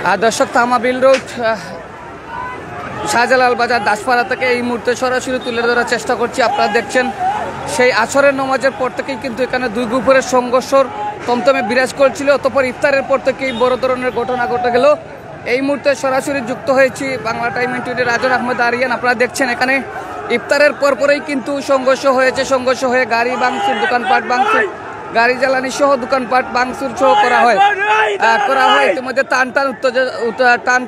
দর্শক, তামাবিল রোড শাহজালাল বাজার দাসপাড়া থেকে এই মুহূর্তে সরাসরি তুলে ধরার চেষ্টা করছি। আপনারা দেখছেন সেই আসরের নামাজের পর থেকেই কিন্তু এখানে দুই গ্রুপের সংঘর্ষর তমতমে বিরাজ করছিল। অতঃপর ইফতারের পর থেকেই বড় ধরনের ঘটনা ঘটে গেল। এই মুহূর্তে সরাসরি যুক্ত হয়েছি বাংলা টাইম ইন্টারভিউ রাজন আহমেদ আরিয়ান। আপনারা দেখছেন এখানে ইফতারের পরপরেই কিন্তু সংঘর্ষ হয়েছে। সংঘর্ষ হয়ে গাড়ি ভাঙচুর, দোকানপাট ভাঙচুর, গাড়ি জ্বালানি সহ দোকানপাট ভাঙচুর সহ করা হয়। ইতিমধ্যে টান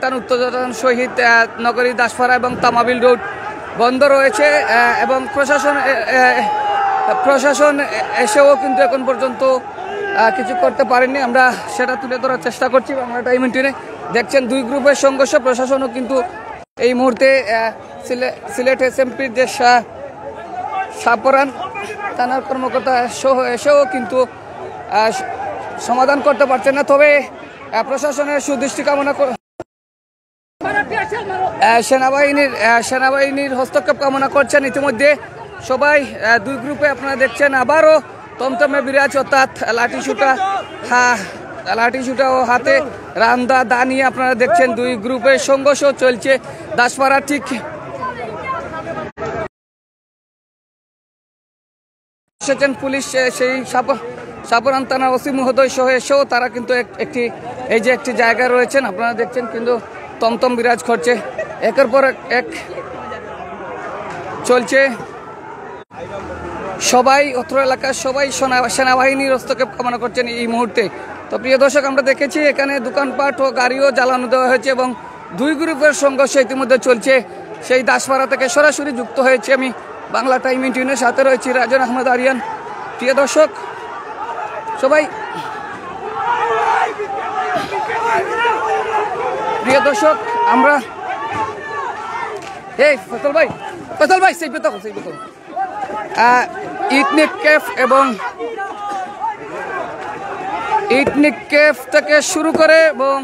টান উত্তেজনার সহিত নগরী দাসপাড়া এবং তামাবিল রোড বন্ধ রয়েছে এবং প্রশাসন এসেও কিন্তু এখন পর্যন্ত কিছু করতে পারেনি। আমরা সেটা তুলে ধরার চেষ্টা করছি বাংলা টাইম ইন্টারভিউ। দেখছেন দুই গ্রুপের সংঘর্ষ, প্রশাসনও কিন্তু এই মুহূর্তে সিলেট এসএমপির যে সাপরান থানার কর্মকর্তা এসেও কিন্তু সমাধান করতে পারছেন না। তবে প্রশাসনের সুদৃষ্টি কামনা সেনাবাহিনীর হস্তক্ষেপ কামনা করছেন। ইতিমধ্যে সবাই দুই গ্রুপে আপনারা দেখছেন আবারও তমতমে বিরাজ, অর্থাৎ লাঠিসুটা ও হাতে রান্দা দা নিয়ে আপনারা দেখছেন দুই গ্রুপের সংঘর্ষ চলছে দাসপাড়া। ঠিক এসেছেন পুলিশ, সেই সাপরান থানার ওসি মহোদয় সহ এসেও তারা কিন্তু একটি জায়গায় রয়েছেন। আপনারা দেখছেন কিন্তু তমতম বিরাজ করছে, একের পর এক চলছে। সবাই অত্র এলাকার সবাই সেনাবাহিনীর হস্তক্ষেপ কামনা করছেন এই মুহূর্তে। তো প্রিয় দর্শক, আমরা দেখেছি এখানে দোকানপাট ও গাড়িও জ্বালানো দেওয়া হয়েছে এবং দুই গ্রুপের সংঘর্ষ ইতিমধ্যে চলছে। সেই দাসপাড়া থেকে সরাসরি যুক্ত হয়েছে আমি বাংলা টাইম ইন্টারভিউর সাথে রয়েছি রাজন আহমেদ আরিয়ান। প্রিয় দর্শক আমরা ফসল ভাই সেই পেত ইথনিক কেফ থেকে শুরু করে এবং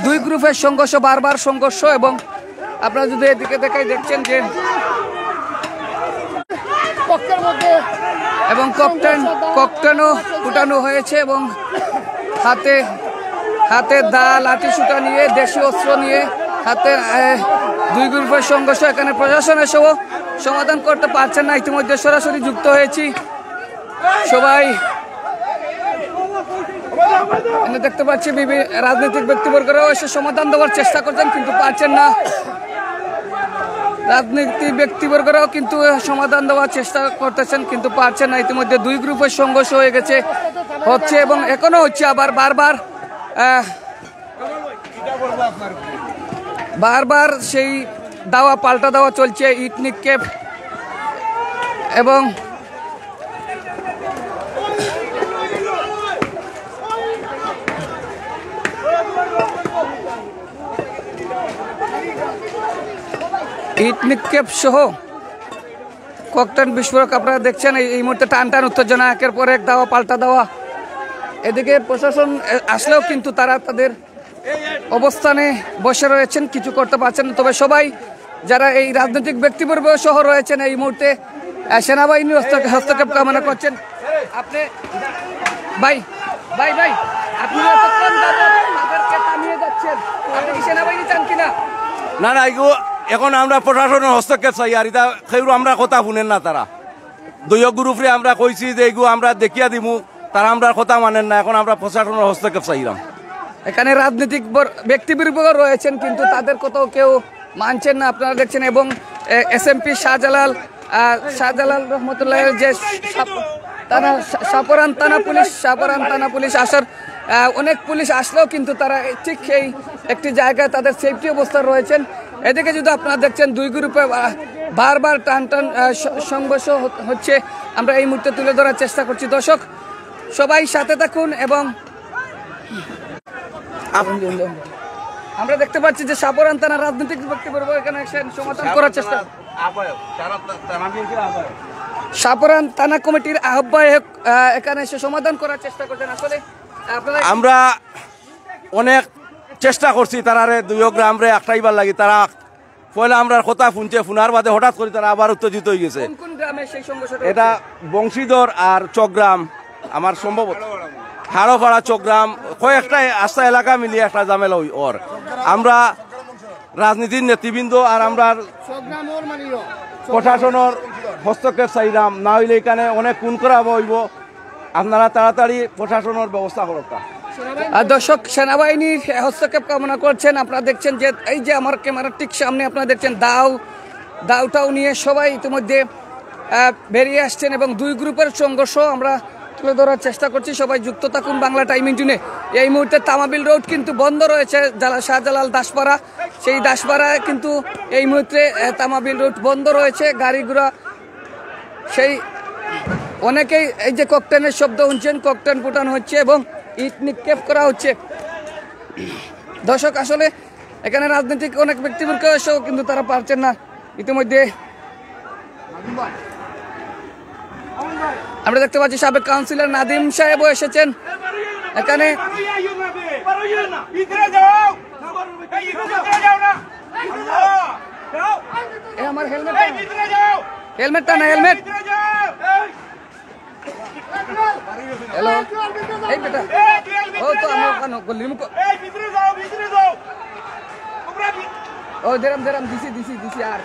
দুই গ্রুপের সংঘর্ষ, বারবার সংঘর্ষ। এবং আপনারা যদি এদিকে দেখাই দেখছেন যে এবং ককটেনও ফুটানো হয়েছে এবং হাতে দা, লাঠি সুটা নিয়ে, দেশি অস্ত্র নিয়ে হাতে দুই গ্রুপের সংঘর্ষ। এখানে প্রশাসন এসেও সমাধান করতে পারছেন না। ইতিমধ্যে সরাসরি যুক্ত হয়েছি সবাই। দেখতে পাচ্ছি রাজনৈতিক ব্যক্তিবর্গরাও এসে সমাধান দেওয়ার চেষ্টা করছেন কিন্তু পারছেন না। রাজনৈতিক ব্যক্তিবর্গরাও কিন্তু সমাধান দেওয়ার চেষ্টা করতেছেন কিন্তু পারছেন না। ইতিমধ্যে দুই গ্রুপের সংঘর্ষ হচ্ছে এবং এখনো হচ্ছে। আবার বারবার সেই দাওয়া পাল্টা দেওয়া চলছে। ইথনিক কেফ এবং সহ ককটেল বিস্ফোরক আপনারা দেখছেন। এই মুহূর্তে টান উত্তেজনা, একের পর এক দাওয়া পাল্টা দেওয়া। এদিকে প্রশাসন আসলেও কিন্তু তারা তাদের অবস্থানে বসে রয়েছেন, কিছু করতে পারছেন না। তবে সবাই যারা এই রাজনৈতিক ব্যক্তিবর্গ সহ রয়েছেন এই মুহূর্তে সেনাবাহিনীর হস্তক্ষেপ কামনা করছেন। আপনি ভাই আপনি থামিয়ে যাচ্ছেন, আপনি কি সেনাবাহিনী চান কিনা? না এখন আমরা প্রশাসনের হস্তক্ষেপ চাই। আর এটা সেগুলো আমরা কথা শুনেন না। তারা দুই গ্রুপে আমরা কইছি যে এইগুলো আমরা দেখিয়া দিমু, তারা আমরা কথা মানেন না। এখন আমরা প্রশাসনের হস্তক্ষেপ চাইলাম। এখানে রাজনৈতিক ব্যক্তিবর্গ রয়েছেন কিন্তু তাদের কথাও কেউ মানছেন না, আপনারা দেখছেন। এবং এসএমপি শাহজালাল রহমতুল্লাহের যে সাপরান থানা পুলিশ আসার অনেক পুলিশ আসলেও কিন্তু তারা ঠিক এই একটি জায়গায় তাদের সেফটি অবস্থায় রয়েছেন। এদিকে যদি আপনারা দেখছেন দুই গ্রুপে বারবার টান সংঘর্ষ হচ্ছে, আমরা এই মুহূর্তে তুলে ধরার চেষ্টা করছি। দর্শক সবাই সাথে থাকুন এবং আমরা দেখতে পাচ্ছি যে সাপরান থানার রাজনৈতিক ব্যক্তিবর্গ এখানে সমাধান করার চেষ্টা। সাপরান থানা কমিটির আহ্বায়ক এখানে এসে সমাধান করার চেষ্টা করছেন। আসলে আমরা অনেক চেষ্টা করছি তারারে দুই গ্রামরে একটাইবার লাগি। তারা পয়লা আমরা কথা শুনছে, শোনার বাদে হঠাৎ করে তারা আবার উত্তেজিত হয়ে গেছে। কোন গ্রামে সেই সংঘর্ষ? এটা বংশীধর আর চকগ্রাম আমার সম্ভবত হাড়োপাড়া চোগ্রাম কয়েকটা আস্থা এলাকা মিলিয়ে একটা ঝামেলা ওর আমরা রাজনীতির নেতৃবৃন্দ আর আমরা প্রশাসনের হস্তক্ষেপ চাইলাম, না হইলে এখানে অনেক খুন করা হইব। আপনারা তাড়াতাড়ি প্রশাসনের ব্যবস্থা করতা। আর দর্শক সেনাবাহিনীর হস্তক্ষেপ কামনা করছেন। আপনারা দেখছেন যে এই যে আমার ক্যামেরার ঠিক সামনে আপনারা দেখছেন দাউটাও নিয়ে সবাই ইতিমধ্যে বেরিয়ে আসছেন এবং দুই গ্রুপের সংঘর্ষ আমরা তুলে ধরার চেষ্টা করছি। সবাই যুক্ত থাকুন বাংলা টাইমিং টুনে। এই মুহূর্তে তামাবিল রোড কিন্তু বন্ধ রয়েছে, শাহজালাল দাসপাড়া, সেই দাসপাড়ায় কিন্তু এই মুহূর্তে তামাবিল রোড বন্ধ রয়েছে। গাড়ি ঘোড়া সেই অনেকেই এই যে ককটেনের শব্দ শুনছেন, ককটেন ফুটানো হচ্ছে এবং ইট নিক্ষেপ করা হচ্ছে। দর্শক আসলে এখানে রাজনৈতিক অনেক ব্যক্তিবর্গ এসেও কিন্তু তারা পারছেন না। ইতিমধ্যে আমরা দেখতে পাচ্ছি সাবেক কাউন্সিলর নাদিম সাহেবও এসেছেন এখানে। আমার হেলমেটটা না হেলমেট। হ্যালো এই বেটা ও তো আমি ওখানে গলি মুখ ও দেরাম দিছি আর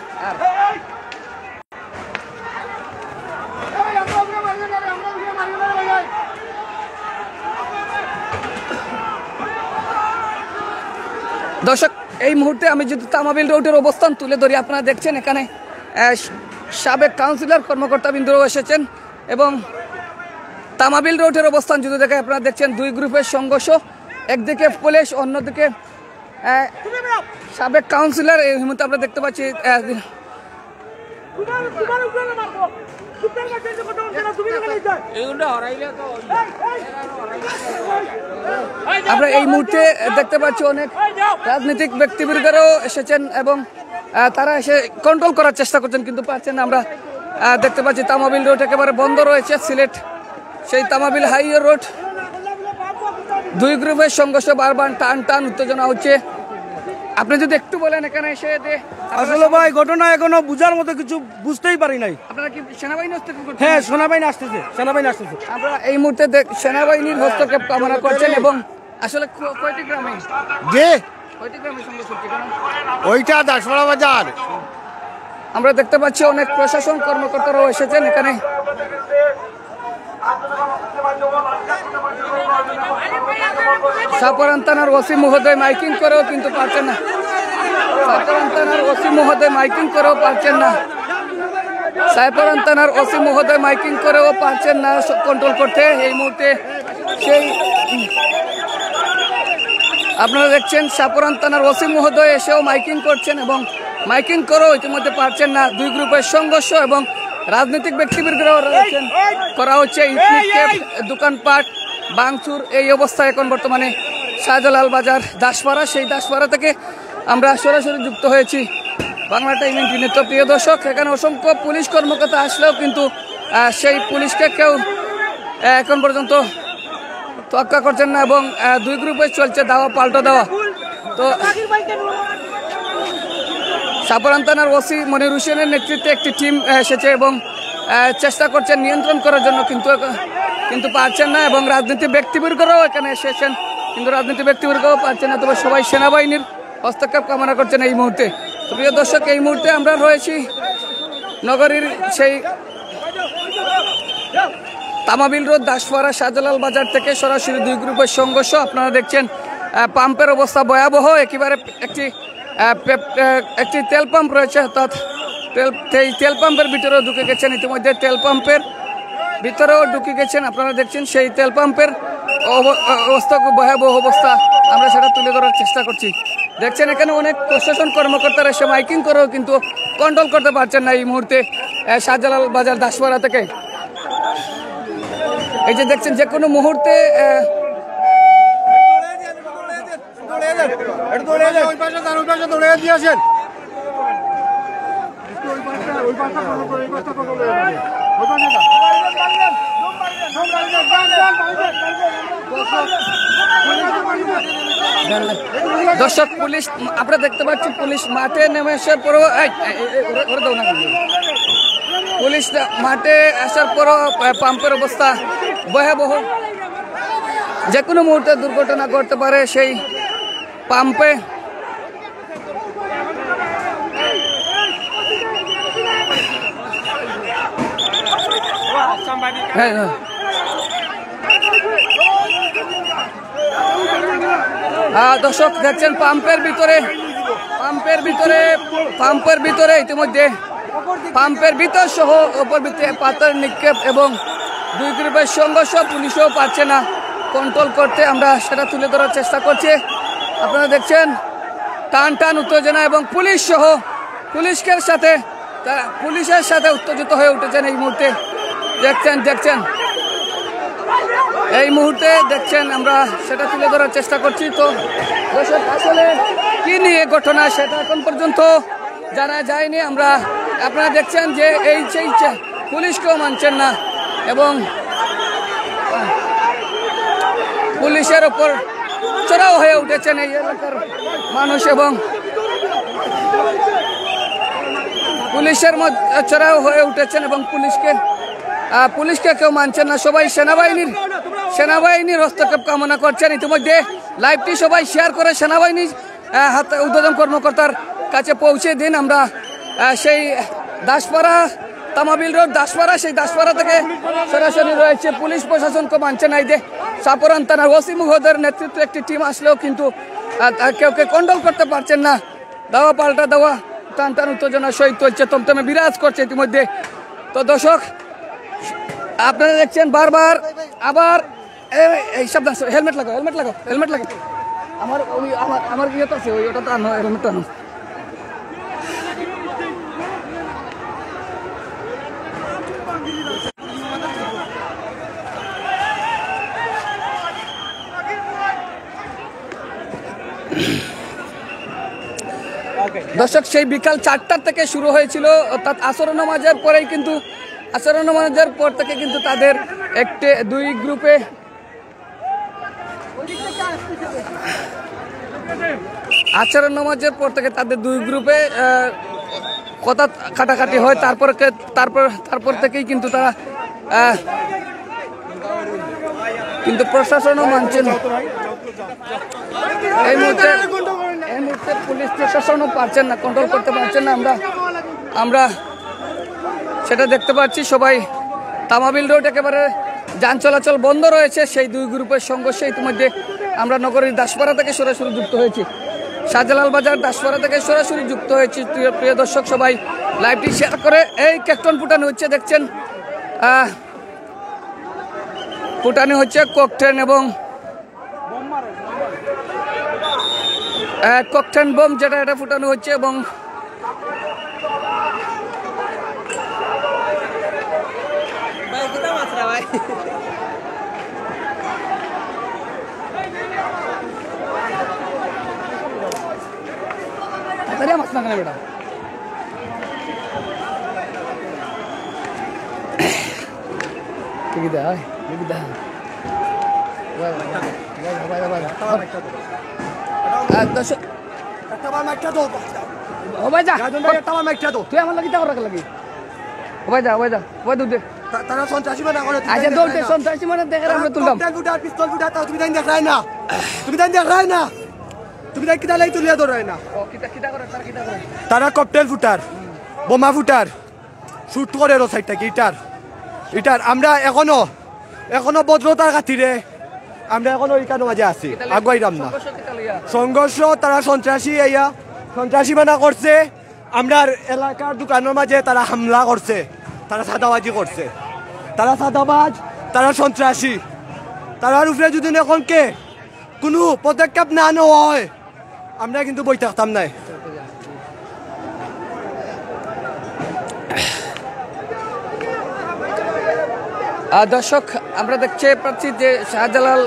দর্শক এই মুহূর্তে আমি যদি তামাবিল রোডের অবস্থান তুলে ধরি, আপনারা দেখছেন এখানে সাবেক কাউন্সিলর কর্মকর্তা বিন্দুরাও এসেছেন এবং তামাবিল রোডের অবস্থান যদি দেখে আপনারা দেখছেন দুই গ্রুপের সংঘর্ষ, একদিকে পুলিশ অন্যদিকে সাবেক কাউন্সিলর। এই মুহূর্তে আমরা দেখতে পাচ্ছি আমরা এই মুহূর্তে দেখতে পাচ্ছি অনেক রাজনৈতিক ব্যক্তিবর্গরাও এসেছেন এবং তারা এসে কন্ট্রোল করার চেষ্টা করছেন কিন্তু পারছেন না। আমরা দেখতে পাচ্ছি তামাবিল রোড একেবারে বন্ধ রয়েছে, সিলেট সেই তামাবিল হাইওয়ে রোড। দুই গ্রুপের সংঘর্ষ বারবার টান উত্তেজনা হচ্ছে। আপনি যদি একটু বলেন এখানে এসে আসলে ভাই ঘটনা এখনো বুঝার মতো কিছু বুঝতেই পারি নাই। আপনারা কি সেনাবাহিনী হস্তক্ষেপ করছেন? হ্যাঁ সেনাবাহিনী আসতেছে। আমরা এই মুহূর্তে সেনাবাহিনীর হস্তক্ষেপ কামনা করছেন এবং আসলে কয়টি গ্রামে সংঘর্ষ হচ্ছে? ওইটা দাসপাড়া বাজার। আমরা দেখতে পাচ্ছি অনেক প্রশাসন কর্মকর্তারাও এসেছেন এখানে। সাপারান থানার ওসি মহোদয় মাইকিং করেও কিন্তু পারছেন না। সাপারান থানার ওসি মহোদয় মাইকিং করেও পারছেন না। সাপারান থানার ওসি মহোদয় মাইকিং করেও পারছেন না কন্ট্রোল করতে। এই মুহূর্তে সেই আপনারা দেখছেন সাপারান থানার ওসি মহোদয় এসেও মাইকিং করছেন এবং মাইকিং করেও ইতিমধ্যে পারছেন না। দুই গ্রুপের সংঘর্ষ এবং রাজনৈতিক ব্যক্তিবর্গরাও রয়েছেন, করা হচ্ছে ইট নিক্ষেপ, দোকানপাট ভাঙচুর। এই অবস্থা এখন বর্তমানে শাহজালাল বাজার দাসপাড়া, সেই দাসপাড়া থেকে আমরা সরাসরি যুক্ত হয়েছি বাংলা টাইমিং টিনের। তো প্রিয় দর্শক, এখানে অসংখ্য পুলিশ কর্মকর্তা আসলেও কিন্তু সেই পুলিশকে কেউ এখন পর্যন্ত তোয়াক্কা করছেন না এবং দুই গ্রুপে চলছে দাওয়া পাল্টা দেওয়া। তো সাপারান থানার ওসি মনির হোসেনের নেতৃত্বে একটি টিম এসেছে এবং চেষ্টা করছেন নিয়ন্ত্রণ করার জন্য, কিন্তু পারছেন না। এবং রাজনীতি ব্যক্তিবর্গরাও এখানে এসেছেন কিন্তু রাজনীতি ব্যক্তিবর্গও পারছেন না। তবে সবাই সেনাবাহিনীর হস্তক্ষেপ কামনা করছেন এই মুহূর্তে। তো প্রিয় দর্শক, এই মুহূর্তে আমরা রয়েছি নগরীর সেই তামাবিল রোড দাসপাড়া শাহজালাল বাজার থেকে সরাসরি দুই গ্রুপের সংঘর্ষ। আপনারা দেখছেন পাম্পের অবস্থা ভয়াবহ, একেবারে একটি তেল পাম্প রয়েছে, অর্থাৎ তেল পাম্পের ভিতরেও ঢুকে গেছেন। ইতিমধ্যে তেল পাম্পের ভিতরেও ঢুকে গেছেন। আপনারা দেখছেন সেই তেল পাম্পের অবস্থা, খুব ভয়াবহ অবস্থা। আমরা সেটা তুলে ধরার চেষ্টা করছি। দেখছেন এখানে অনেক প্রশাসন কর্মকর্তারা এসে মাইকিং করেও কিন্তু কন্ট্রোল করতে পারছেন না এই মুহূর্তে শাহজালাল বাজার দাসপাড়া থেকে। এই যে দেখছেন যে কোনো মুহূর্তে দর্শক পুলিশ আপনারা দেখতে পাচ্ছেন পুলিশ মাঠে নেমে আসার পরও পুলিশ মাঠে আসার পরও পাম্পের অবস্থা ভয়াবহ। যে কোনো মুহূর্তে দুর্ঘটনা ঘটতে পারে সেই পাম্পে। হ্যাঁ হ্যাঁ। দর্শক দেখছেন পাম্পের ভিতরে ইতিমধ্যে পাম্পের ভিতর সহ উপর ভিতরে পাথর নিক্ষেপ এবং দুই গ্রুপের সংঘর্ষ, পুলিশও পারছে না কন্ট্রোল করতে। আমরা সেটা তুলে ধরার চেষ্টা করছি। আপনারা দেখছেন টান টান উত্তেজনা এবং পুলিশের সাথে উত্তেজিত হয়ে উঠেছেন এই মুহূর্তে। দেখছেন এই মুহূর্তে দেখছেন, আমরা সেটা তুলে ধরার চেষ্টা করছি। তো দর্শক আসলে কি নিয়ে ঘটনা সেটা এখন পর্যন্ত জানা যায়নি। আপনারা দেখছেন যে এই পুলিশকেও মানছেন না এবং পুলিশের ওপর চড়াও হয়ে উঠেছেন এই এলাকার মানুষ এবং পুলিশের মধ্যে চড়াও হয়ে উঠেছেন এবং পুলিশকে কেউ মানছেন না। সবাই সেনাবাহিনীর হস্তক্ষেপ কামনা করছেন। ইতিমধ্যে লাইভটি সবাই শেয়ার করে সেনাবাহিনীর উদ্বোধন কর্মকর্তার কাছে পৌঁছে দিন। আমরা সেই দাসপাড়া তামাবিল রোড সেই দাসপাড়া থেকে সরাসরি রয়েছে। পুলিশ প্রশাসনকে মানছে না। এই যে সাপরান থানার ওসি মহোদয়ের নেতৃত্বে একটি টিম আসলেও কিন্তু কেউ কন্ট্রোল করতে পারছেন না। দাওয়া পাল্টা দেওয়া, টান টান উত্তেজনা সহিত চলছে, তমতমে বিরাজ করছে ইতিমধ্যে। তো দর্শক আপনারা দেখছেন বারবার আবার এই শব্দ, হেলমেট লাগাও। আমার ইয়ে তো আছে, ওটা তো আনো, হেলমেটটা আনো। দর্শক সেই বিকাল 4টার থেকে শুরু হয়েছিল, অর্থাৎ আসর নামাজের পরেই কিন্তু তাদের দুই গ্রুপে আচরণ নামাজের পর থেকে তাদের দুই গ্রুপে কথা কাটাকাটি হয়। তারপর থেকেই কিন্তু তারা কিন্তু প্রশাসনও মানছেন। এই মুহূর্তে পুলিশ প্রশাসনও পারছেন না, কন্ট্রোল করতে পারছেন না। আমরা সেটা দেখতে পাচ্ছি। সবাই তামাবিল রোড একেবারে যান চলাচল বন্ধ রয়েছে। সেই দুই গ্রুপের সংঘর্ষে ইতিমধ্যে আমরা নগরীর দাসপাড়া থেকে সরাসরি যুক্ত হয়েছি, শাহজালাল বাজার দাসপাড়া থেকে সরাসরি যুক্ত হয়েছি। প্রিয় দর্শক সবাই লাইভটি শেয়ার করে এই ক্যাকটন ফুটানো হচ্ছে। দেখছেন ফুটানো হচ্ছে ককটেন এবং ককটেন বোম, এটা ফুটানো হচ্ছে এবং বেটা তুই আমার লাগি রাখ লাগি দে তারা সন্ত্রাসী মানে আচ্ছা দৌড়তে সন্ত্রাসী মানে দেখে আমরা তুললাম পিস্তল ফুটা তুমি দেখ রায় না তুমি দেখ কিটা লাই তুলিয়া ধরায় না। তারা ককটেল ফুটার, বোমা ফুটার, শুট করে সাইডটা কি ইটার আমরা এখনো ভদ্রতার খাতিরে আমরা এখনো ইকানো মাঝে আছি, আগুয়াইরাম না। সংঘর্ষ তারা সন্ত্রাসী মানা করছে। আমরা এলাকার দোকানের মাঝে তারা হামলা করছে, তারা সাদাবাজি করছে। তারা সাদাবাজ, তারা সন্ত্রাসী। তারার উপরে যদি এখন কোনো পদক্ষেপ না নেওয়া হয় আমরা কিন্তু বই থাকতাম নাই। দর্শক আমরা দেখতে পাচ্ছি যে শাহজালাল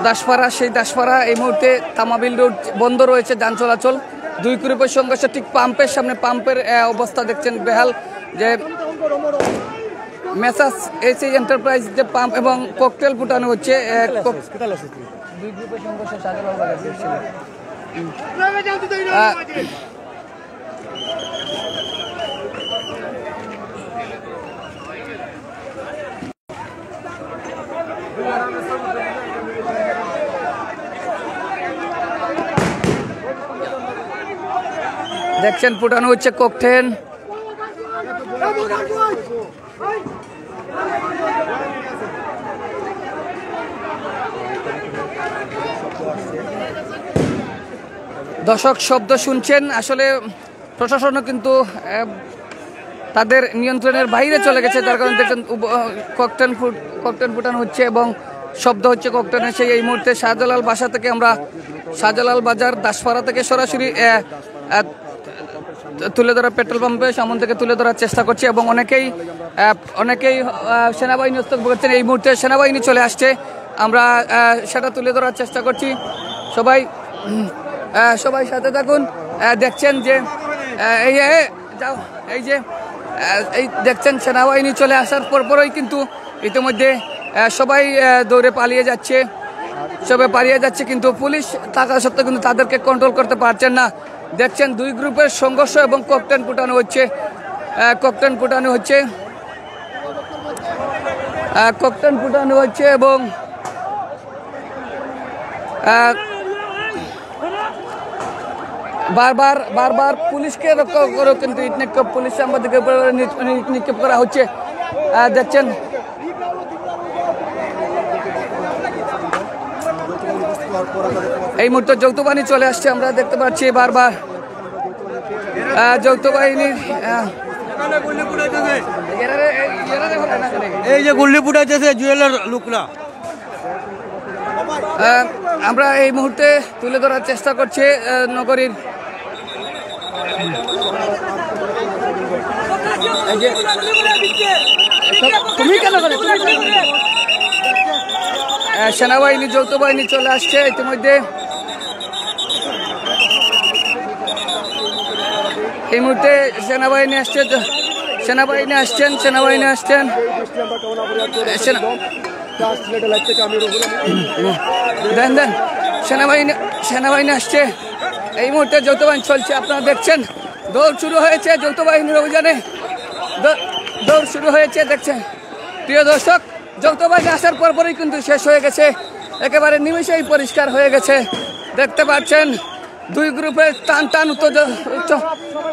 দাসপাড়া এই মুহূর্তে তামাবিল রোড বন্ধ রয়েছে, যান চলাচল। দুই গ্রুপের সংঘর্ষ ঠিক পাম্পের সামনে। পাম্পের অবস্থা দেখছেন বেহাল। যে মেসাস এসি এন্টারপ্রাইজ যে পাম্প এবং ককটেল ফুটানো হচ্ছে। দুই গ্রুপের সংঘর্ষ শাহজালাল দেখছেন ফুটানো হচ্ছে ককটেল। দর্শক শব্দ শুনছেন, আসলে প্রশাসনও কিন্তু তাদের নিয়ন্ত্রণের বাইরে চলে গেছে, যার কারণে দেখছেন ককটেল ফুটানো হচ্ছে এবং শব্দ হচ্ছে ককটেলের। সেই এই মুহূর্তে শাহজালাল বাসা থেকে আমরা শাহজালাল বাজার দাসপাড়া থেকে সরাসরি তুলে ধরা পেট্রোল পাম্পে সামন থেকে তুলে ধরার চেষ্টা করছি এবং অনেকেই সেনাবাহিনী হস্তক্ষেপ করছেন। এই মুহূর্তে সেনাবাহিনী চলে আসছে, আমরা সেটা তুলে ধরার চেষ্টা করছি। সবাই সাথে থাকুন। দেখছেন যে এই দেখছেন সেনাবাহিনী চলে আসার পরপরই কিন্তু ইতিমধ্যে সবাই দৌড়ে পালিয়ে যাচ্ছে, কিন্তু পুলিশ থাকা সত্ত্বেও কিন্তু তাদেরকে কন্ট্রোল করতে পারছেন না। দেখছেন দুই গ্রুপের সংঘর্ষ এবং ককটেল ফুটানো হচ্ছে এবং বারবার পুলিশকে রক্ষা করে কিন্তু ইট নিক্ষেপ পুলিশ সাংবাদিকের উপর নিক্ষেপ করা হচ্ছে। দেখছেন এই মুহূর্তে যৌথ বাহিনী চলে আসছে, আমরা দেখতে পাচ্ছি বারবার যৌথ বাহিনীর এই যে গুল্লি ফুটাইতেছে জুয়েলের লোকরা। আমরা এই মুহূর্তে তুলে ধরার চেষ্টা করছি নগরীর সেনাবাহিনী যৌথ বাহিনী চলে আসছে ইতিমধ্যে। এই মুহূর্তে সেনাবাহিনী আসছেন সেনাবাহিনী আসছে। এই মুহূর্তে যৌথ বাহিনী চলছে, আপনারা দেখছেন দৌড় শুরু হয়েছে যৌথ বাহিনীর অভিযানে, দৌড় শুরু হয়েছে। দেখছেন প্রিয় দর্শক, যৌথ বাহিনী আসার পরপরই কিন্তু শেষ হয়ে গেছে, একেবারে নিমেষেই পরিষ্কার হয়ে গেছে। দেখতে পাচ্ছেন দুই গ্রুপের টান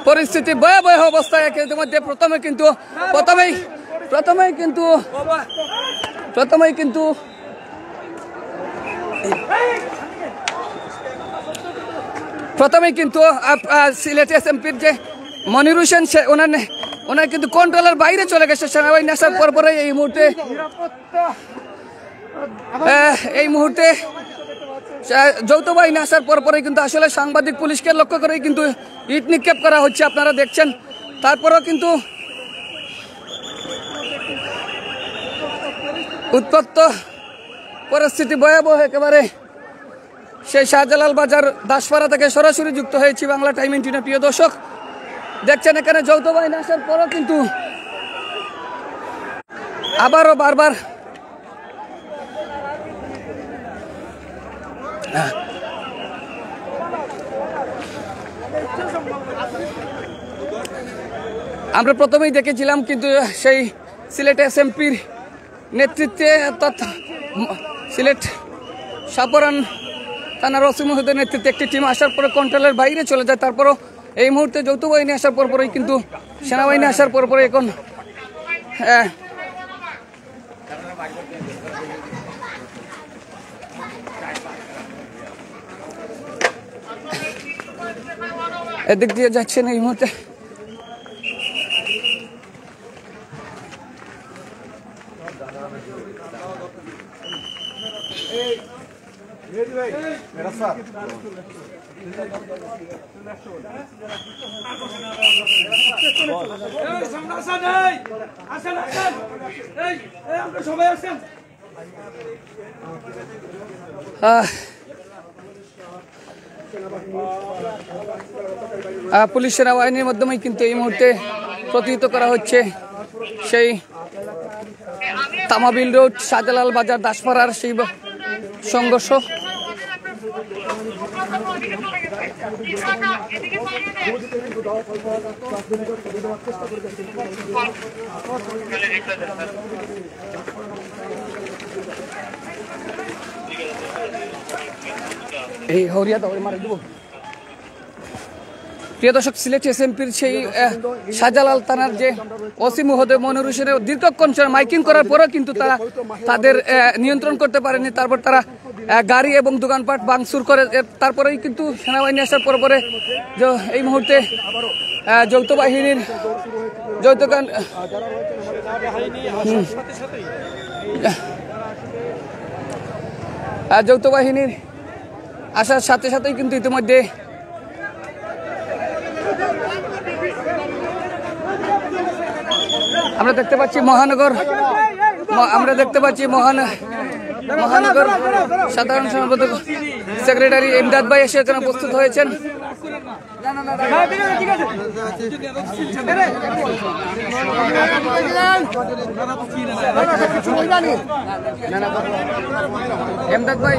পরিস্থিতি, ভয়াবহ অবস্থায়। ইতিমধ্যে প্রথমেই কিন্তু সিলেট এসএমপির যে মনির হোসেন ওনার কিন্তু কন্ট্রোলের বাইরে চলে গেছে সেনাবাহিনী আসার পরে। এই মুহূর্তে যৌথ বাহিনী আসার পরে কিন্তু আসলে সাংবাদিক পুলিশকে লক্ষ্য করেই কিন্তু ইট নিক্ষেপ করা হচ্ছে, আপনারা দেখছেন। তারপরেও কিন্তু উত্তপ্ত পরিস্থিতি, ভয়াবহ একেবারে। সেই শাহজালাল বাজার দাসপাড়া থেকে সরাসরি যুক্ত হয়েছি বাংলা টাইম ইন্টিনে। প্রিয় দর্শক, দেখছেন এখানে যৌথ বাহিনী আসার পরও কিন্তু আবারও বারবার আমরা প্রথমেই দেখেছিলাম কিন্তু সেই সিলেট এসএমপির নেতৃত্বে অর্থাৎ সিলেট সাপরান থানার ওসি মহোদয়ের নেতৃত্বে একটি টিম আসার পরে কন্ট্রোলের বাইরে চলে যায়। তারপরও এই মুহূর্তে যৌথ বাহিনী আসার পরপরই কিন্তু সেনাবাহিনী আসার পরপরে এখন এদিক দিয়ে যাচ্ছেন এই মুহূর্তে। পুলিশ সেনাবাহিনীর মাধ্যমে কিন্তু এই মুহূর্তে প্রতিহত করা হচ্ছে সেই তামাবিল রোড শাহজালাল বাজার দাসপাড়ার সেই সংঘর্ষ। এই হরিয়া তো মারা দেব। প্রিয় দর্শক, সিলেট এসএমপির সেই শাহজালাল থানার যে ওসি মহোদয় মনির হোসেনের দীর্ঘক্ষণ মাইকিং করার পরেও কিন্তু তারা তাদের নিয়ন্ত্রণ করতে পারেনি। তারপর তারা গাড়ি এবং দোকানপাট ভাঙচুর করে। তারপরেই কিন্তু সেনাবাহিনী আসার পরে এই মুহূর্তে যৌথ বাহিনীর যৌথ বাহিনীর আসার সাথে সাথেই কিন্তু ইতিমধ্যে আমরা দেখতে পাচ্ছি মহানগর সাধারণ সম্পাদক সেক্রেটারি ইমদাদ ভাই এসে এখানে উপস্থিত হয়েছেন। ইমদাদ ভাই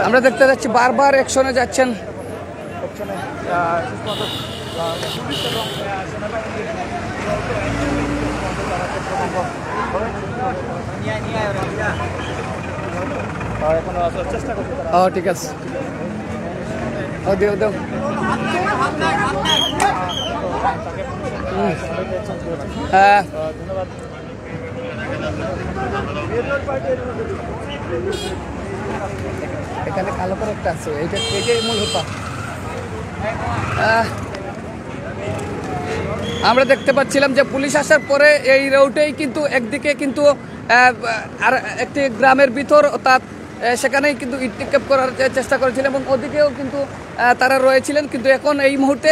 আমরা দেখতে যাচ্ছি বারবার অ্যাকশনে যাচ্ছেন। ঠিক আছে, দেও দেও। হ্যাঁ, এখানে কালো করে একটা আছে, এটাই মূল হতা। আমরা দেখতে পাচ্ছিলাম যে পুলিশ আসার পরে এই রোডেই কিন্তু একদিকে কিন্তু আর একটি গ্রামের ভিতর, অর্থাৎ সেখানেই কিন্তু ইট নিক্ষেপ করার চেষ্টা করেছিলেন এবং ওদিকেও কিন্তু তারা রয়েছিলেন। কিন্তু এখন এই মুহূর্তে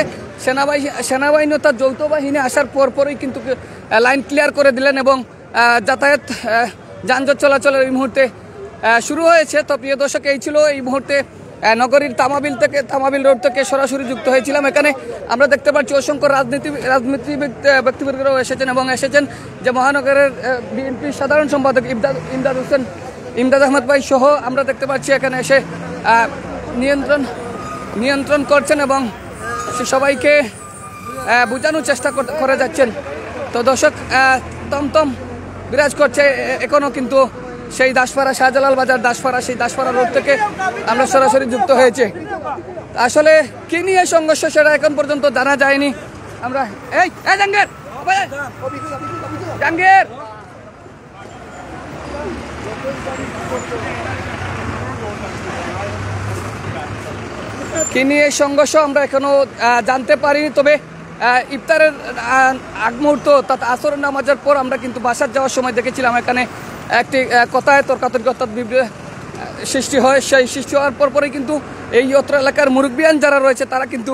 সেনাবাহিনী অর্থাৎ যৌথ বাহিনী আসার পরই কিন্তু লাইন ক্লিয়ার করে দিলেন এবং যাতায়াত যানজট চলাচলের এই মুহূর্তে শুরু হয়েছে। তো প্রিয় দর্শক, এই ছিল এই মুহূর্তে নগরীর তামাবিল রোড থেকে সরাসরি যুক্ত হয়েছিলাম। এখানে আমরা দেখতে পাচ্ছি অসংখ্য রাজনীতি ব্যক্তিবর্গরাও এসেছেন এবং এসেছেন যে মহানগরের বিএনপির সাধারণ সম্পাদক ইমদাদ আহমদ ভাই সহ আমরা দেখতে পাচ্ছি এখানে এসে নিয়ন্ত্রণ করছেন এবং সবাইকে বোঝানোর চেষ্টা করে যাচ্ছেন। তো দর্শক, তমতম বিরাজ করছে এখনও কিন্তু সেই দাসপাড়া, শাহজালাল বাজার দাসপাড়া, সেই দাসপাড়া রোড থেকে আমরা সরাসরি যুক্ত হয়েছে। আসলে কি নিয়ে সংঘর্ষ সেটা এখন পর্যন্ত জানা যায়নি। আমরা জাহাঙ্গীর কি নিয়ে সংঘর্ষ আমরা এখনো জানতে পারিনি। তবে ইফতারের আগ মুহূর্ত অর্থাৎ আসরের নামাজের পর আমরা কিন্তু বাসার যাওয়ার সময় দেখেছিলাম এখানে একটি কথায় তর্কাতর্কি অর্থাৎ সৃষ্টি হয়। সেই সৃষ্টি হওয়ার পরই কিন্তু এই অত্র এলাকার মুরব্বিয়ান যারা রয়েছে তারা কিন্তু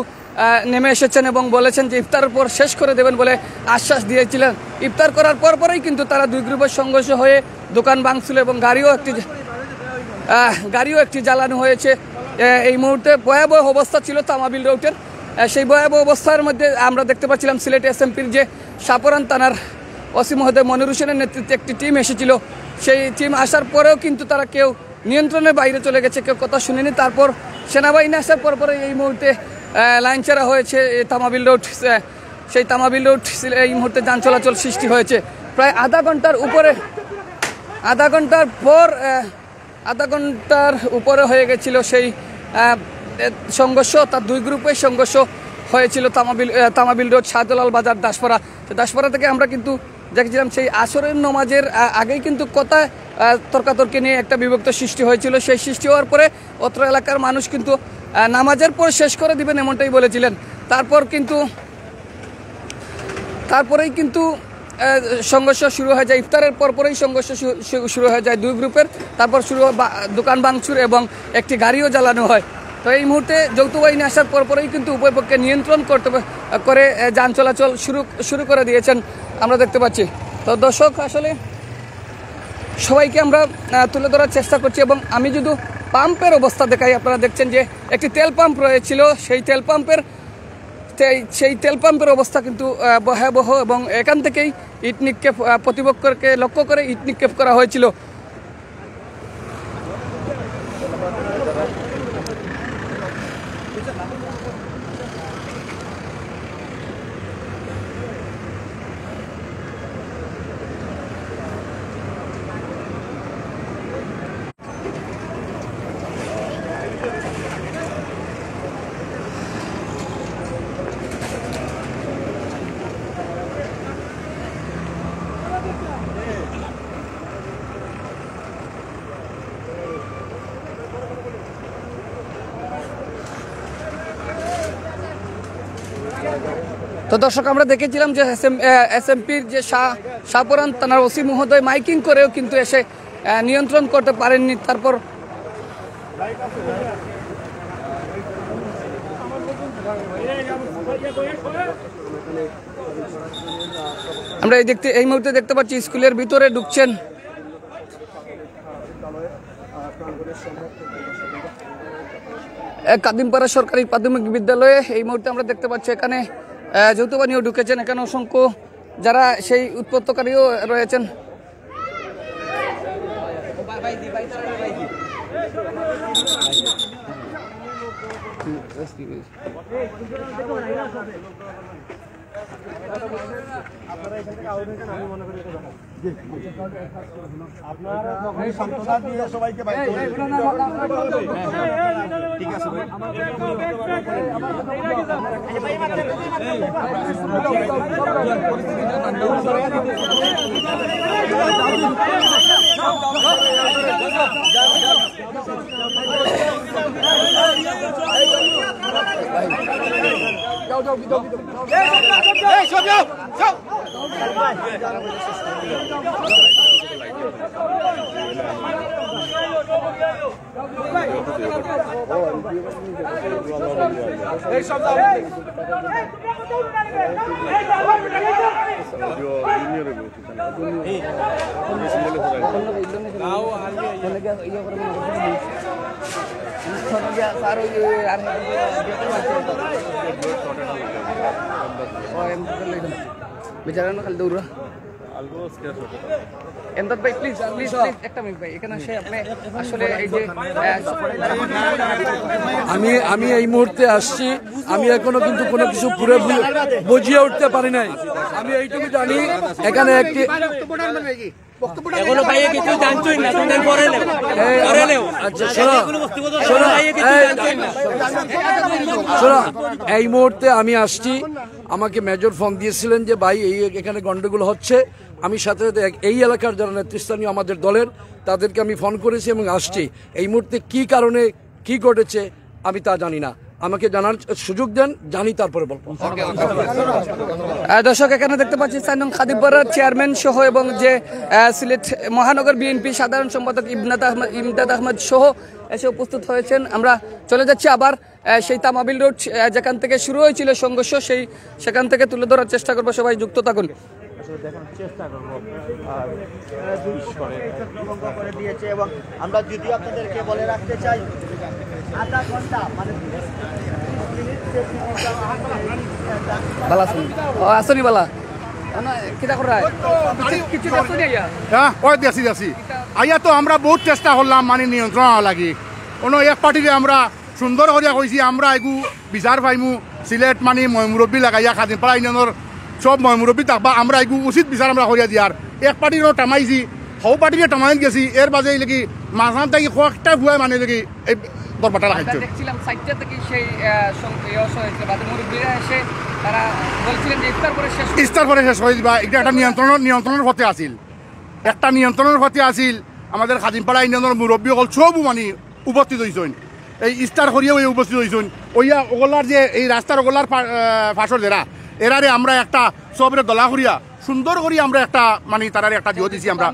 নেমে এসেছেন এবং বলেছেন যে ইফতারের পর শেষ করে দেবেন বলে আশ্বাস দিয়েছিলেন। ইফতার করার পরই কিন্তু তারা দুই গ্রুপের সংঘর্ষ হয়ে দোকান ভাঙছিল এবং গাড়িও একটি জ্বালানো হয়েছে। এই মুহূর্তে ভয়াবহ অবস্থা ছিল তামাবিল রোডের। সেই ভয়াবহ অবস্থার মধ্যে আমরা দেখতে পাচ্ছিলাম সিলেট এসএমপির যে সাপরান থানার ওসি মহোদয় মনির হোসেনের নেতৃত্বে একটি টিম এসেছিল। সেই টিম আসার পরেও কিন্তু তারা কেউ নিয়ন্ত্রণের বাইরে চলে গেছে, কেউ কথা শুনেনি। তারপর সেনাবাহিনী আসার পরে এই মুহূর্তে লাইন ছাড়া হয়েছে তামাবিল রোড। সেই তামাবিল রোড এই মুহূর্তে যান চলাচল সৃষ্টি হয়েছে। প্রায় আধা ঘন্টার উপরে হয়ে গেছিল সেই সংঘর্ষ। তার দুই গ্রুপের সংঘর্ষ হয়েছিল তামাবিল রোড, শাহজালাল বাজার, দাসপাড়া। দাসপাড়া থেকে আমরা কিন্তু দেখছিলাম সেই আসরের নামাজের আগেই কিন্তু কথা তর্কাতর্কি নিয়ে একটা বিভক্ত সৃষ্টি হয়েছিল। সেই সৃষ্টি হওয়ার পরে অত্র এলাকার মানুষ কিন্তু নামাজের পর শেষ করে দিবেন এমনটাই বলেছিলেন। তারপরেই কিন্তু সংঘর্ষ শুরু হয়ে যায়। ইফতারের পরপরই সংঘর্ষ শুরু হয়ে যায় দুই গ্রুপের। তারপর দোকান ভাঙচুর এবং একটি গাড়িও জ্বালানো হয়। তো এই মুহূর্তে যৌথ বাহিনী আসার পরপরই কিন্তু উভয় পক্ষে নিয়ন্ত্রণ করে যান চলাচল শুরু করে দিয়েছেন আমরা দেখতে পাচ্ছি। তো দর্শক, আসলে সবাইকে আমরা তুলে ধরার চেষ্টা করছি এবং আমি যদি পাম্পের অবস্থা দেখাই, আপনারা দেখছেন যে একটি তেল পাম্প রয়েছিল। সেই তেল পাম্পের সেই তেল পাম্পের অবস্থা কিন্তু ভয়াবহ এবং এখান থেকেই ইট নিক্ষেপ প্রতিপক্ষকে লক্ষ্য করে ইট নিক্ষেপ করা হয়েছিল। তো দর্শক আমরা দেখেছিলাম যে এসএমপির যে শাহপুরান থানার ওসি মহোদয় মাইকিং করেও কিন্তু এসে নিয়ন্ত্রণ করতে পারেননি। তারপর আমরা এই মুহূর্তে দেখতে পাচ্ছি স্কুলের ভিতরে ঢুকছেন কাদিমপাড়া সরকারি প্রাথমিক বিদ্যালয়ে। এই মুহূর্তে আমরা দেখতে পাচ্ছি এখানে যৌথ বাহিনীও ঢুকেছেন, এখানে অসংখ্য যারা সেই উৎপত্তকারীও রয়েছেন। বেচারা খালি দৌড়া এমদাদ ভাই প্লিজ একটা মিনিট ভাই এখানে সে আপনি আসলে এই যে আমি এই মুহূর্তে আসছি, আমি এখনো কিন্তু কোনো কিছু পুরো বুঝিয়ে উঠতে পারি নাই। আমি এইটুকু জানি এখানে একটি এই মুহূর্তে আমি আসছি, আমাকে মেজর ফোন দিয়েছিলেন যে ভাই এখানে গন্ডগোল হচ্ছে। আমি সাথে সাথে এই এলাকার যারা নেতৃস্থানীয় আমাদের দলের তাদেরকে আমি ফোন করেছি এবং আসছি। এই মুহূর্তে কি কারণে কি ঘটেছে আমি তা জানি না, আমাকে জানার সুযোগ দেন, জানি তারপরে বলবো। দর্শক এখানে দেখতে পাচ্ছি খাদিমপাড়ার চেয়ারম্যান সহ এবং যে সিলেট মহানগর বিএনপি সাধারণ সম্পাদক ইমদাদ আহমদ সহ এসে উপস্থিত হয়েছেন। আমরা চলে যাচ্ছি আবার সেই তামাবিল রোড যেখান থেকে শুরু হয়েছিল সংঘর্ষ, সেখান থেকে তুলে ধরার চেষ্টা করবো। সবাই যুক্ত থাকুন। এবং আমরা যদি আপনাদেরকে বলে রাখতে চাই আধা ঘন্টা মানে আসনি বালা কিটা করা কিছু হ্যাঁ ওই দেশি আইয়া তো আমরা বহুত চেষ্টা করলাম মানে নিয়ন্ত্রণ লাগি কোনো এক পার্টিরে আমরা সুন্দর করিয়া কইছি আমরা এগু বিচার পাইমু সিলেট মানে মুরব্বী লাগাইয়া খাদিমপাড়া ইউনিয়নের সব মুরব্বী থাকবা আমরা এগু উচিত বিচার আমরা করিয়া দিয়ার এক পার্টিরও টামাইছি সব পার্টিরে টামাইন গেছি এর বাজে লাগি মাঝখান থেকে কয়েকটা ভুয়াই মানে লাগি এই দরবারটা লাগাইছে। দেখছিলাম সাইডটা থেকে সেই মুরব্বীরা এসে তারা বলছিলেন যে ইফতার পরে শেষ হয়ে যাবা। এটা একটা নিয়ন্ত্রণের পথে আসিল, একটা নিয়ন্ত্রণের পথে আসিল। আমাদের খাদিমপাড়া ইউনিয়নের মুরব্বী সকল সবও মানে উপস্থিত হয়েছেন, এই ইফতার করিয়াও উপস্থিত হয়েছেন। ওইয়া ওগলার যে এই রাস্তার ওগলার ফাঁসর যারা এরারে আমরা একটা সবরে দলা করিয়া সুন্দর করি আমরা একটা মানে তারারে একটা দিও দিছি আমরা।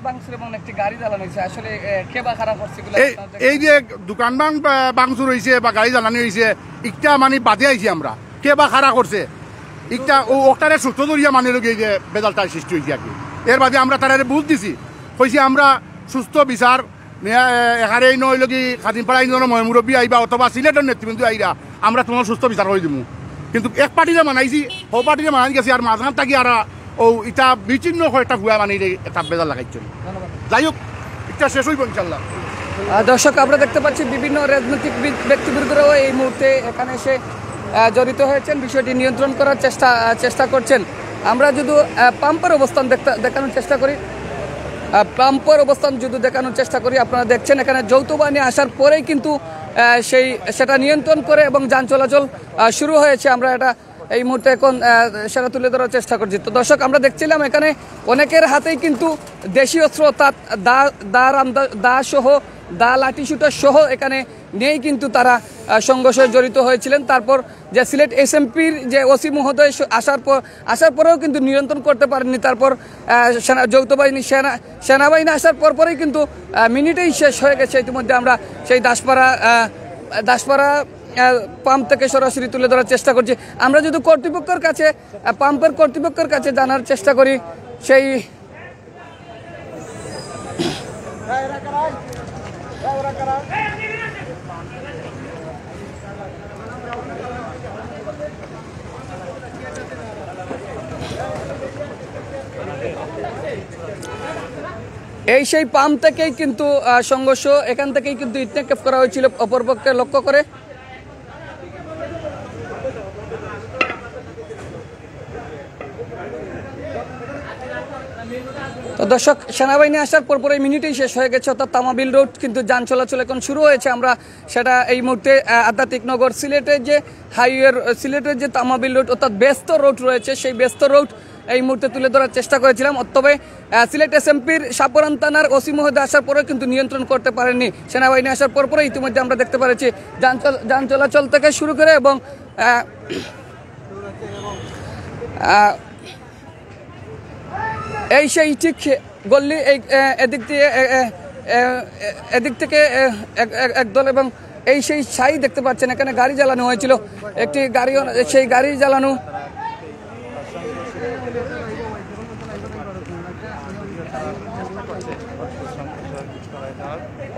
এই যে দোকান বাংচুর হয়েছে বা গাড়ি জ্বালানি হয়েছে একটা মানে বাদে আইছি আমরা, কে বা খারা করছে একটা ওটারে সুস্থ ধরিয়া মানে লোক এই যে বেজালটার সৃষ্টি হয়েছে আর কি। এর বাদে আমরা তারারে বুঝ দিছি, কইছি আমরা সুস্থ বিচার এখানে নয় লগি খাদিমপাড়া ইউনিয়নের মুরব্বী আইবা অথবা সিলেটের নেতৃবৃন্দ আইরা আমরা তোমার সুস্থ বিচার করে দিব। কিন্তু এক পার্টিরে মানাইছি ও পার্টিরে মানাই গেছি আর মাঝখান থাকি আর ও এটা বিচ্ছিন্ন কয়েকটা ভুয়া মানিয়ে এটা বেজার লাগাইছেন যাই হোক এটা শেষ হইব ইনশাল্লাহ। দর্শক আমরা দেখতে পাচ্ছি বিভিন্ন রাজনৈতিক ব্যক্তিবর্গরাও এই মুহূর্তে এখানে এসে জড়িত হয়েছেন, বিষয়টি নিয়ন্ত্রণ করার চেষ্টা করছেন। আমরা যদি পাম্পের অবস্থান দেখানোর চেষ্টা করি, পাম্পের অবস্থান যদি দেখানোর চেষ্টা করি, আপনারা দেখছেন এখানে যৌথ বাহিনী আসার পরেই কিন্তু সেটা নিয়ন্ত্রণ করে এবং যান চলাচল শুরু হয়েছে। আমরা এটা এই মুহূর্তে এখন সেটা তুলে ধরার চেষ্টা করছি। তো দর্শক আমরা দেখছিলাম এখানে অনেকের হাতেই কিন্তু দেশীয় অস্ত্র অর্থাৎ দা সহ দা লাঠি শুটার সহ এখানে নিয়েই কিন্তু তারা সংঘর্ষে জড়িত হয়েছিলেন। তারপর যে সিলেট এসএমপির যে ওসি মহোদয় আসার পরেও কিন্তু নিয়ন্ত্রণ করতে পারেননি। তারপর যৌথ বাহিনী সেনাবাহিনী আসার পরেই কিন্তু মিনিটেই শেষ হয়ে গেছে। ইতিমধ্যে আমরা সেই দাসপাড়া পাম্প থেকে সরাসরি তুলে ধরার চেষ্টা করছি। আমরা যদি পাম্পের কর্তৃপক্ষের কাছে জানার চেষ্টা করি, সেই সেই পাম্প থেকেই কিন্তু সংঘর্ষ, এখান থেকেই কিন্তু ইটনিক্ষেপ করা হয়েছিল অপরপক্ষকে লক্ষ্য করে। তো দর্শক সেনাবাহিনী আসার পরপরই মিনিটেই শেষ হয়ে গেছে, অর্থাৎ তামাবিল রোড কিন্তু যান চলাচল এখন শুরু হয়েছে। আমরা সেটা এই মুহূর্তে আধ্যাত্মিক নগর সিলেটের যে হাইওয়ে, সিলেটের যে তামাবিল রোড অর্থাৎ ব্যস্ত রোড রয়েছে, সেই ব্যস্ত রোড এই মুহূর্তে তুলে ধরার চেষ্টা করেছিলাম। তবে সিলেট এসএমপির সাপরান থানার ওসি মহোদয় আসার পরেও কিন্তু নিয়ন্ত্রণ করতে পারেননি। সেনাবাহিনী আসার পরপরই ইতিমধ্যে আমরা দেখতে পাচ্ছি যান চলাচল থেকে শুরু করে এবং এই সেই ঠিক গল্লি এদিক থেকে একদল এবং এই সেই ছাই দেখতে পাচ্ছেন এখানে গাড়ি জ্বালানো হয়েছিল, একটি গাড়ি, সেই গাড়ি জ্বালানো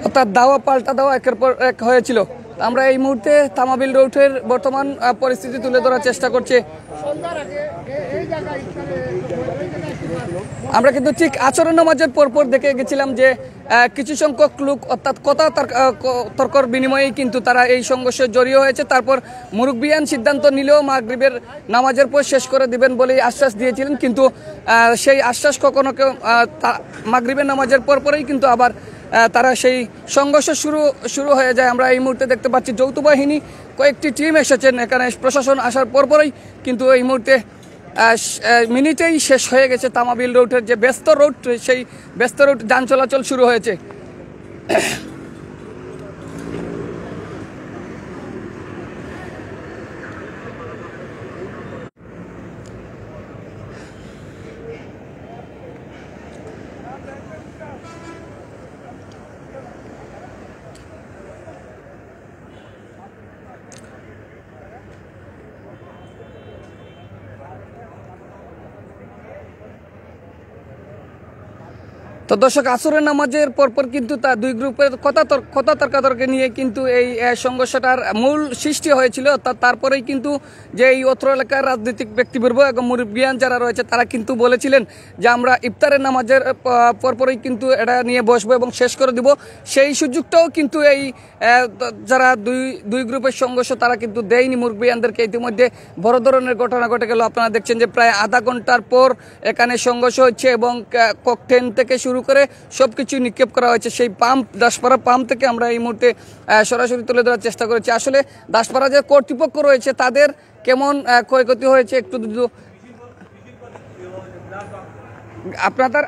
অর্থাৎ দাওয়া পাল্টা দেওয়া একের পর এক হয়েছিল। আমরা এই মুহূর্তে তামাবিল রোডের বর্তমান পরিস্থিতি তুলে ধরার চেষ্টা করছি। আমরা কিন্তু ঠিক আচরণ নামাজের পরপর দেখে গেছিলাম যে কিছু সংখ্যক লোক অর্থাৎ কথা তর্কর বিনিময়েই কিন্তু তারা এই সংঘর্ষে জড়িয়ে হয়েছে। তারপর মুরব্বিয়ান সিদ্ধান্ত নিলেও মাগরিবের নামাজের পর শেষ করে দিবেন বলেই আশ্বাস দিয়েছিলেন, কিন্তু সেই আশ্বাস কখনো কেউ মাগরিবের নামাজের পরপরই কিন্তু আবার তারা সেই সংঘর্ষ শুরু হয়ে যায়। আমরা এই মুহূর্তে দেখতে পাচ্ছি যৌথ বাহিনী কয়েকটি টিম এসেছেন এখানে, প্রশাসন আসার পরপরই কিন্তু এই মুহূর্তে মিনিটেই শেষ হয়ে গেছে তামাবিল রোডের যে ব্যস্ত রোড, সেই ব্যস্ত রোড যান চলাচল শুরু হয়েছে। তো দর্শক আসরের নামাজের পরপর কিন্তু তা দুই গ্রুপের কথা তর্কাতর্কি নিয়ে কিন্তু এই সংঘর্ষটার মূল সৃষ্টি হয়েছিল। তারপরেই কিন্তু যে এই অত্র এলাকার রাজনৈতিক ব্যক্তিবর্গ এবং মুরব্বিয়ান যারা রয়েছে তারা কিন্তু বলেছিলেন যে আমরা ইফতারের নামাজের পরপরই কিন্তু এটা নিয়ে বসবো এবং শেষ করে দিব। সেই সুযোগটাও কিন্তু এই যারা দুই গ্রুপের সংঘর্ষ তারা কিন্তু দেয়নি মুরব্বিয়ানদেরকে। ইতিমধ্যে বড় ধরনের ঘটনা ঘটে গেল। আপনারা দেখছেন যে প্রায় আধা ঘন্টার পর এখানে সংঘর্ষ হচ্ছে এবং ককটেল থেকে শুরু করে সবকিছু নিক্ষেপ করা হয়েছে। সেই পাম্প, দাসপাড়া পাম্প থেকে আমরা এই মুহূর্তে সরাসরি তুলে ধরার চেষ্টা করেছি। আসলে দাসপাড়া যে কর্তৃপক্ষ রয়েছে তাদের কেমন ক্ষয়ক্ষতি হয়েছে একটু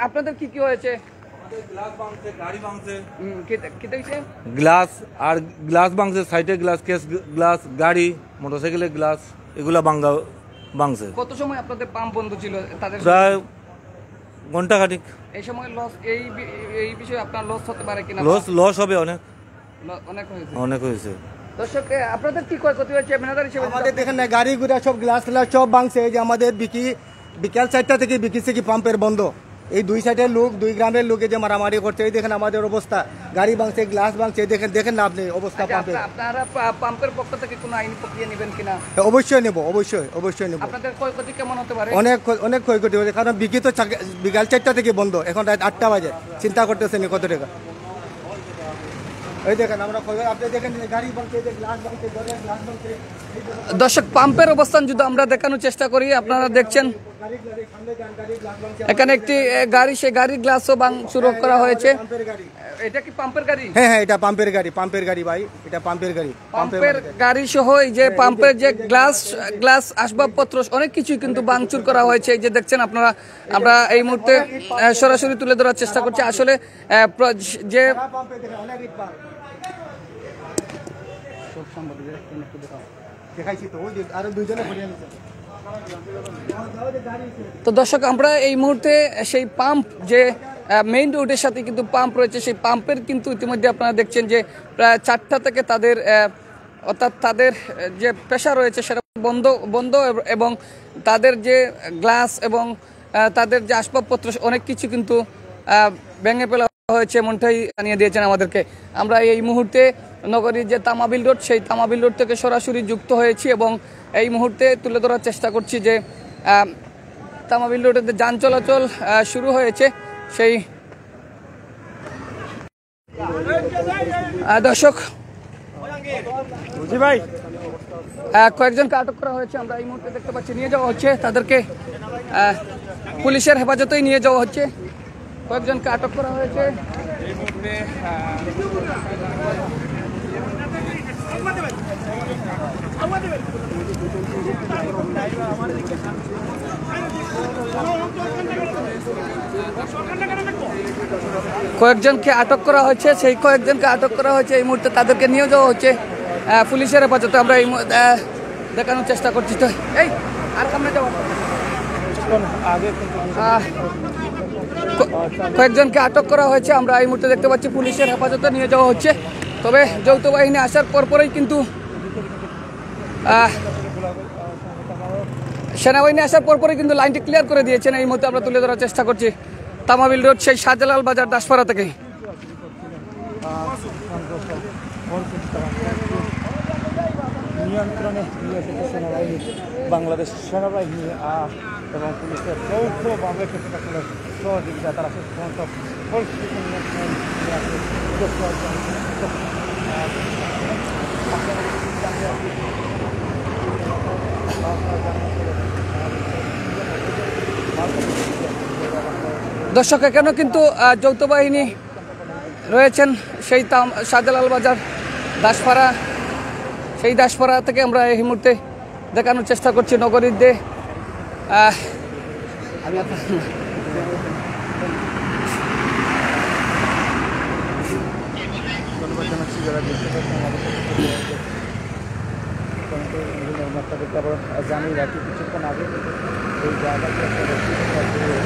আপনাদের কি হয়েছে? গ্লাস ভাঙছে, সাইডে গ্লাস, কেস গ্লাস, গাড়ি, মোটরসাইকেলের গ্লাস, এগুলা ভাঙছে। কত সময় আপনাদের পাম্প বন্ধ ছিল? তাদের প্রায় ঘন্টা খানিক। এই সময় লস, এই বিষয়ে আপনার লস হতে পারে কিনা? লস হবে, অনেক হয়েছে। দর্শক আপনাদের কি ক্ষয়ক্ষতি হয়েছে? আমাদের দেখেন না, গাড়ি ঘুরা সব গ্লাস সব ভাঙছে। যে আমাদের বিকাল 4টা থেকে বিকি পাম্পের বন্ধ, এই দুই সাইডের লোক, দুই গ্রামের লোকে যে মারামারি করছে, এই দেখেন আমাদের অবস্থা, গাড়ি ভাঙছে, গ্লাস ভাঙছে, দেখেন না আপনি অবস্থা পাম্পের। আপনারা পাম্পের পক্ষ থেকে কোনো আইনি প্রক্রিয়া নেবেন কিনা? অবশ্যই নেব, অবশ্যই নেব। আপনাদের ক্ষয়ক্ষতি কেমন হতে পারে? অনেক ক্ষয়ক্ষতি হয়েছে, কারণ বিক্রি তো বিকাল 4টা থেকে বন্ধ, এখন রাত 8টা বাজে, চিন্তা করতেছেন কত টাকা। এই দেখেন আমরা আপনি দেখেন গাড়ি ভাঙছে, গ্লাস ভাঙছে, গ্লাস ভাঙছে। দর্শক, পাম্পের অবস্থান যদি আমরা দেখানোর চেষ্টা করি, আপনারা দেখছেন এখানে একটি গাড়ি, সেই গাড়ির গ্লাসও ভাঙচুর করা হয়েছে। এটা কি পাম্পের গাড়ি? হ্যাঁ, এটা পাম্পের গাড়ি ভাই, এটা পাম্পের গাড়ি। পাম্পের গাড়ি সহ এই যে পাম্পের যে গ্লাস আসবাবপত্র অনেক কিছুই কিন্তু ভাঙচুর করা হয়েছে। এই যে দেখছেন আপনারা, আমরা এই মুহূর্তে সরাসরি তুলে ধরার চেষ্টা করছি। আসলে যে তো দর্শক, আমরা এই মুহূর্তে সেই পাম্প, যে মেইন রোডের সাথে কিন্তু পাম্প রয়েছে, সেই পাম্পের কিন্তু ইতিমধ্যে আপনারা দেখছেন যে প্রায় 4টা থেকে তাদের অর্থাৎ তাদের যে পেশা রয়েছে সেটা বন্ধ এবং তাদের যে গ্লাস এবং তাদের যে আসবাবপত্র অনেক কিছু কিন্তু ভেঙে ফেলা হয়েছে, এমনটাই জানিয়ে দিয়েছেন আমাদেরকে। আমরা এই মুহূর্তে নগরীর যে তামাবিল রোড, সেই তামাবিল রোড থেকে সরাসরি যুক্ত হয়েছি এবং এই মুহূর্তে তুলে ধরার চেষ্টা করছি যে তামাবিল রোডে যান চলাচল শুরু হয়েছে। সেই দর্শক, কয়েকজনকে আটক করা হয়েছে, আমরা এই মুহূর্তে দেখতে পাচ্ছি। নিয়ে যাওয়া হচ্ছে তাদেরকে, পুলিশের হেফাজতেই নিয়ে যাওয়া হচ্ছে। কয়েকজনকে আটক করা হয়েছে। কয়েকজনকে আটক করা হয়েছে, সেই কয়েকজনকে আটক করা হয়েছে এই মুহূর্তে, তাদেরকে নিয়ে যাওয়া হচ্ছে পুলিশের হেফাজতে। আমরা এই দেখানোর চেষ্টা করছি। তো এই আর সামনে যাওয়া, কয়েকজনকে আটক করা হয়েছে, আমরা এই মুহূর্তে দেখতে পাচ্ছি পুলিশের হেফাজতে নিয়ে যাওয়া হচ্ছে। তবে যৌথ বাহিনী আসার পরপরই কিন্তু সেনাবাহিনী আসার পরপরই কিন্তু লাইনটি ক্লিয়ার করে দিয়েছেন। এই মুহূর্তে আমরা তুলে ধরার চেষ্টা করছি তামাবিল রোড, সেই শাহজালাল বাজার দাসপাড়া থেকে। নিয়ন্ত্রণে নিয়ে এসেছে সেনাবাহিনী, বাংলাদেশ সেনাবাহিনী এবং পুলিশের যৌথভাবে কিছুটা সহযোগিতা, তারা শেষ পর্যন্ত পরিস্থিতি নিয়ন্ত্রণে নিয়ে আসে। দর্শক, এখানেও কিন্তু যৌথ বাহিনী রয়েছেন, সেই শাহজালাল বাজার দাসপাড়া, সেই দাসপাড়া থেকে আমরা এই মুহূর্তে দেখানোর চেষ্টা করছি নগরীর যে আমি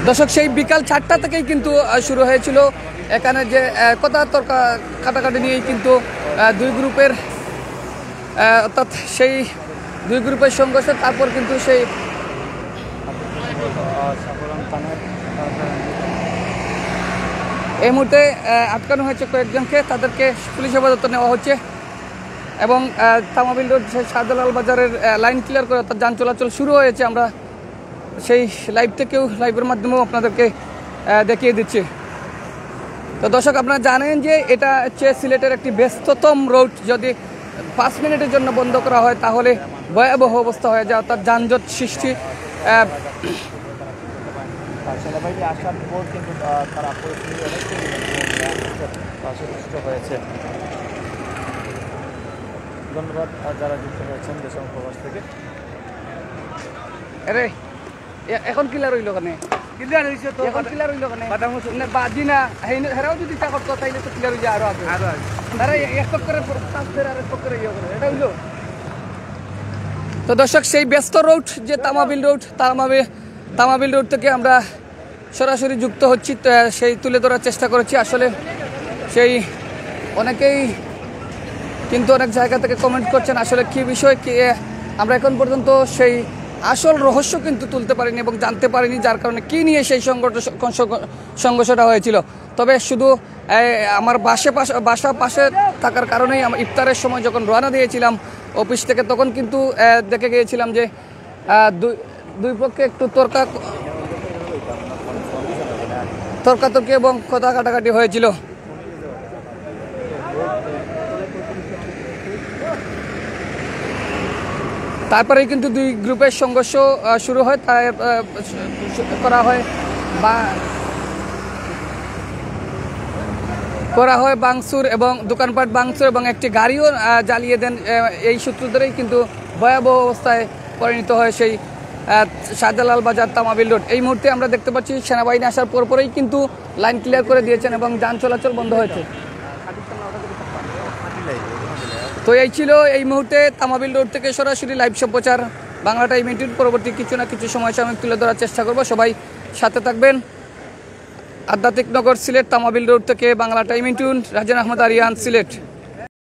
দর্শক, সেই বিকাল 4টা থেকেই কিন্তু শুরু হয়েছিল এখানে যে কথা তর্কা কাটাকাটি নিয়েই কিন্তু দুই গ্রুপের, অর্থাৎ সেই দুই গ্রুপের সংঘর্ষ। তারপর কিন্তু সেই এই মুহূর্তে আটকানো হয়েছে কয়েকজনকে, তাদেরকে পুলিশ হেফাজতে নেওয়া হচ্ছে এবং তামাবিল রোড শাহজালাল বাজারের লাইন ক্লিয়ার করে অর্থাৎ যান চলাচল শুরু হয়েছে। আমরা সেই লাইভের মাধ্যমেও আপনাদেরকে দেখিয়ে দিচ্ছি। তো দর্শক, আপনারা জানেন যে এটা হচ্ছে সিলেটের একটি ব্যস্ততম রোড। যদি 5 মিনিটের জন্য বন্ধ করা হয় তাহলে ভয়াবহ অবস্থা হয়ে যায়, অর্থাৎ যানজট সৃষ্টি। সেনাবাহিনী আসার পর কিন্তু তারা পরিস্থিতি অনেকটাই হয়েছে। ধন্যবাদ যারা যুক্ত হয়েছেন দেশের প্রবাস থেকে। আরে এখন কিলা রইল কেন? ক্লিয়ার হইছে তো, এখন ক্লিয়ার হইল কেন? বাদি না হেরাও যদি তা করতো তাইলে তো ক্লিয়ার হয়ে যায় আরো আগে। তারা এক করে আর এক করে ইয়ে করে, এটা হইলো। তো দর্শক, সেই ব্যস্ত রোড যে তামাবিল রোড, তামাবিল রোড থেকে আমরা সরাসরি যুক্ত হচ্ছি, সেই তুলে ধরার চেষ্টা করেছি। আসলে সেই অনেকেই কিন্তু অনেক জায়গা থেকে কমেন্ট করছেন আসলে কি বিষয় কি। আমরা এখন পর্যন্ত সেই আসল রহস্য কিন্তু তুলতে পারেনি এবং জানতে পারেনি, যার কারণে কি নিয়ে সেই সংঘর্ষটা হয়েছিল। তবে শুধু আমার বাসা পাশে থাকার কারণেই আমার ইফতারের সময় যখন রওনা দিয়েছিলাম অফিস থেকে, তখন কিন্তু দেখে গিয়েছিলাম যে দুই পক্ষে একটু তর্কাতর্কি এবং কথা কাটাকাটি হয়েছিল। তারপরে কিন্তু দুই গ্রুপের সংঘর্ষ শুরু হয়, করা হয় ভাঙচুর এবং দোকানপাট ভাঙচুর এবং একটি গাড়িও জ্বালিয়ে দেন। এই সূত্র ধরেই কিন্তু ভয়াবহ অবস্থায় পরিণত হয় সেই শাহজালাল বাজার তামাবিল রোড। এই মুহূর্তে আমরা দেখতে পাচ্ছি সেনাবাহিনী আসার পরপরই কিন্তু লাইন ক্লিয়ার করে দিয়েছেন এবং যান চলাচল বন্ধ হয়েছে। তো এই ছিল এই মুহূর্তে তামাবিল রোড থেকে সরাসরি লাইভ সম্প্রচার বাংলা টাইম 18। পরবর্তী কিছু না কিছু সময় সাময়িক তুলে ধরার চেষ্টা করব, সবাই সাথে থাকবেন। আধ্যাত্মিক নগর সিলেট, তামাবিল রোড থেকে বাংলা টাইম 18, রাজেন আহমদ আরিয়ান, সিলেট।